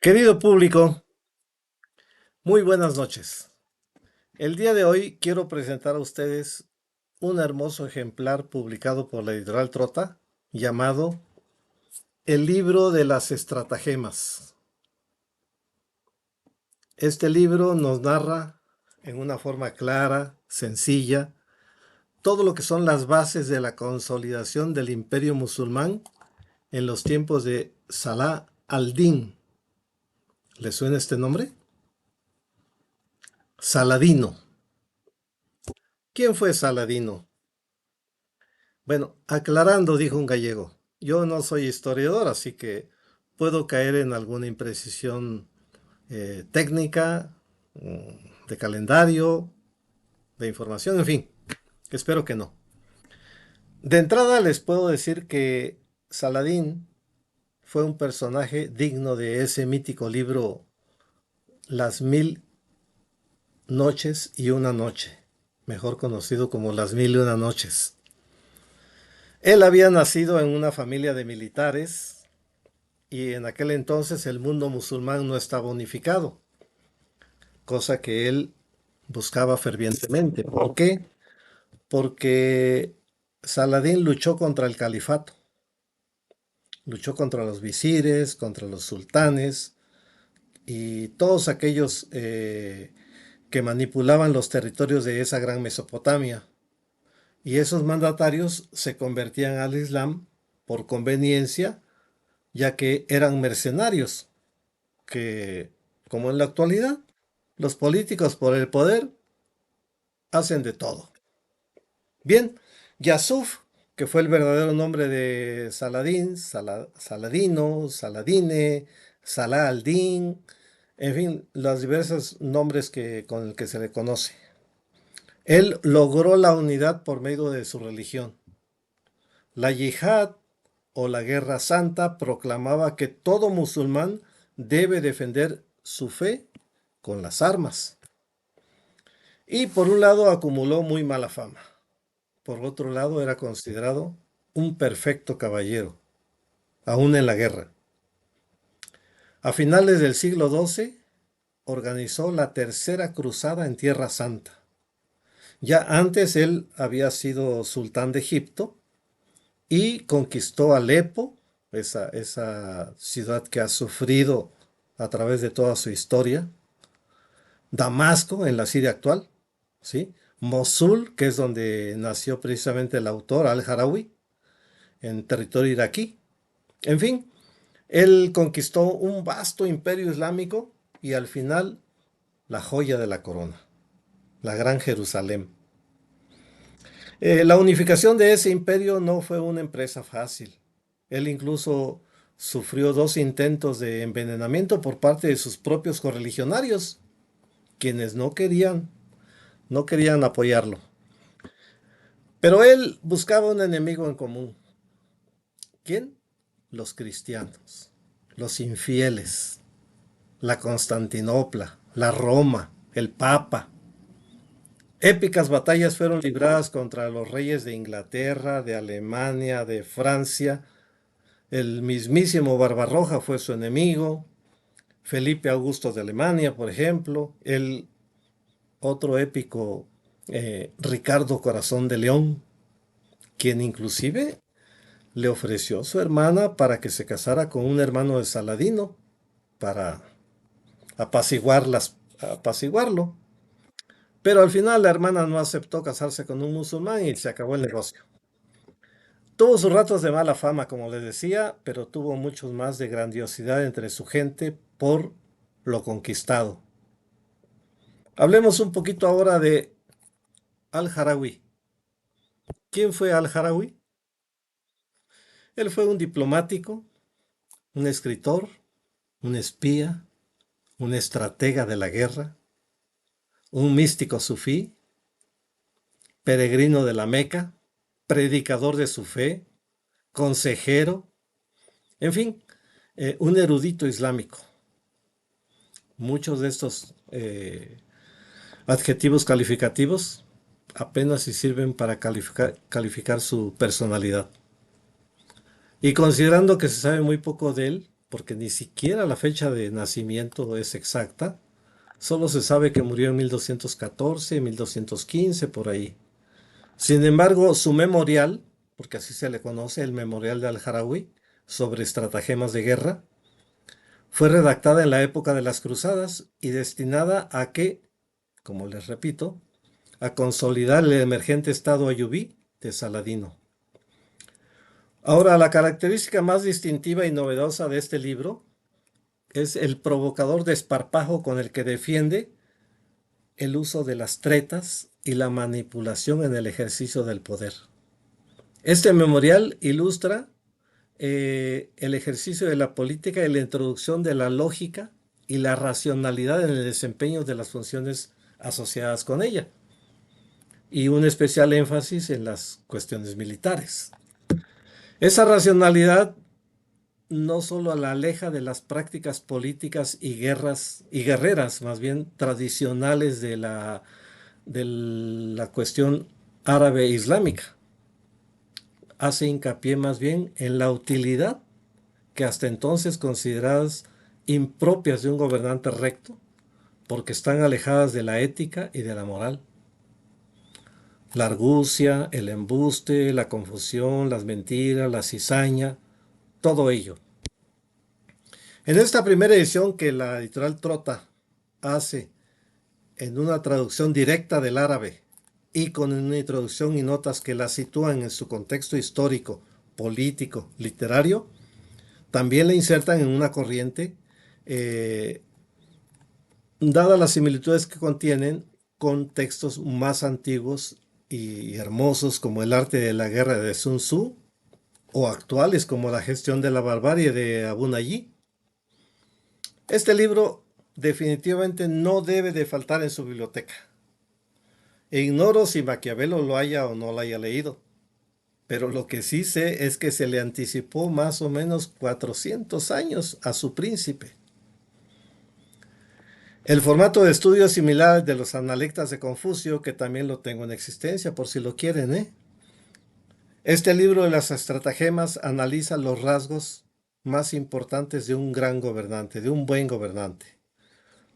Querido público, muy buenas noches. El día de hoy quiero presentar a ustedes un hermoso ejemplar publicado por la editorial Trota llamado El libro de las estratagemas. Este libro nos narra en una forma clara, sencilla, todo lo que son las bases de la consolidación del imperio musulmán en los tiempos de Salah al-Din. ¿Le suena este nombre? Saladino. ¿Quién fue Saladino? Bueno, aclarando, dijo un gallego, yo no soy historiador, así que puedo caer en alguna imprecisión técnica, de calendario, de información, en fin, espero que no. De entrada les puedo decir que Saladín fue un personaje digno de ese mítico libro Las Mil Noches y una Noche, mejor conocido como Las Mil y una Noches. Él había nacido en una familia de militares y en aquel entonces el mundo musulmán no estaba unificado, cosa que él buscaba fervientemente. ¿Por qué? Porque Saladín luchó contra el califato, luchó contra los visires, contra los sultanes y todos aquellos que manipulaban los territorios de esa gran Mesopotamia. Y esos mandatarios se convertían al Islam por conveniencia, ya que eran mercenarios, que, como en la actualidad, los políticos por el poder hacen de todo. Bien, Yasuf, que fue el verdadero nombre de Saladín, Saladino, Saladine, Salah al-Din, en fin, los diversos nombres con el que se le conoce. Él logró la unidad por medio de su religión. La yihad o la guerra santa proclamaba que todo musulmán debe defender su fe con las armas. Y por un lado acumuló muy mala fama. Por otro lado era considerado un perfecto caballero, aún en la guerra. A finales del siglo XII organizó la Tercera Cruzada en Tierra Santa. Ya antes él había sido sultán de Egipto y conquistó Alepo, esa ciudad que ha sufrido a través de toda su historia, Damasco en la Siria actual, ¿sí? Mosul, que es donde nació precisamente el autor Al-Harawi, en territorio iraquí. En fin, él conquistó un vasto imperio islámico y al final la joya de la corona, la Gran Jerusalén. La unificación de ese imperio no fue una empresa fácil. Él incluso sufrió dos intentos de envenenamiento por parte de sus propios correligionarios, quienes no querían apoyarlo. Pero él buscaba un enemigo en común. ¿Quién? Los cristianos, los infieles, la Constantinopla, la Roma, el Papa. Épicas batallas fueron libradas contra los reyes de Inglaterra, de Alemania, de Francia. El mismísimo Barbarroja fue su enemigo. Felipe Augusto de Alemania, por ejemplo. El otro épico Ricardo Corazón de León, quien inclusive le ofreció a su hermana para que se casara con un hermano de Saladino, para apaciguarlo. Pero al final la hermana no aceptó casarse con un musulmán y se acabó el negocio. Tuvo sus ratos de mala fama, como les decía, pero tuvo muchos más de grandiosidad entre su gente por lo conquistado. Hablemos un poquito ahora de Al-Harawi. ¿Quién fue Al-Harawi? Él fue un diplomático, un escritor, un espía, un estratega de la guerra, un místico sufí, peregrino de la Meca, predicador de su fe, consejero, en fin, un erudito islámico. Muchos de estos adjetivos calificativos apenas si sirven para calificar su personalidad. Y considerando que se sabe muy poco de él, porque ni siquiera la fecha de nacimiento es exacta. Solo se sabe que murió en 1214, 1215, por ahí. Sin embargo, su memorial, porque así se le conoce, el Memorial de Al-Harawi, sobre estratagemas de guerra, fue redactada en la época de las Cruzadas y destinada a que, como les repito, a consolidar el emergente estado ayubí de Saladino. Ahora, la característica más distintiva y novedosa de este libro es el provocador desparpajo con el que defiende el uso de las tretas y la manipulación en el ejercicio del poder. Este memorial ilustra el ejercicio de la política y la introducción de la lógica y la racionalidad en el desempeño de las funciones asociadas con ella, y un especial énfasis en las cuestiones militares. Esa racionalidad no solo la aleja de las prácticas políticas y guerras y guerreras, más bien tradicionales de la cuestión árabe islámica, hace hincapié más bien en la utilidad que hasta entonces consideradas impropias de un gobernante recto, porque están alejadas de la ética y de la moral. La argucia, el embuste, la confusión, las mentiras, la cizaña, todo ello. En esta primera edición que la editorial Trota hace en una traducción directa del árabe y con una introducción y notas que la sitúan en su contexto histórico, político, literario, también la insertan en una corriente, eh, dadas las similitudes que contienen con textos más antiguos y hermosos como el arte de la guerra de Sun Tzu, o actuales como la gestión de la barbarie de Abu Nayi. Este libro definitivamente no debe de faltar en su biblioteca. E ignoro si Maquiavelo lo haya o no lo haya leído, pero lo que sí sé es que se le anticipó más o menos 400 años a su príncipe. El formato de estudio es similar al de los Analectas de Confucio, que también lo tengo en existencia por si lo quieren, ¿eh? Este libro de las estratagemas analiza los rasgos más importantes de un gran gobernante, de un buen gobernante.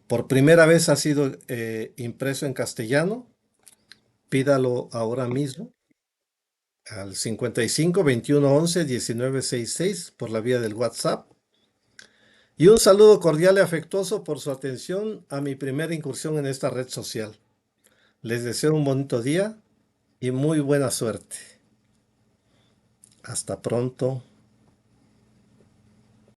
Por primera vez ha sido impreso en castellano. Pídalo ahora mismo al 55 21 11 19 66 por la vía del WhatsApp. Y un saludo cordial y afectuoso por su atención a mi primera incursión en esta red social. Les deseo un bonito día y muy buena suerte. Hasta pronto.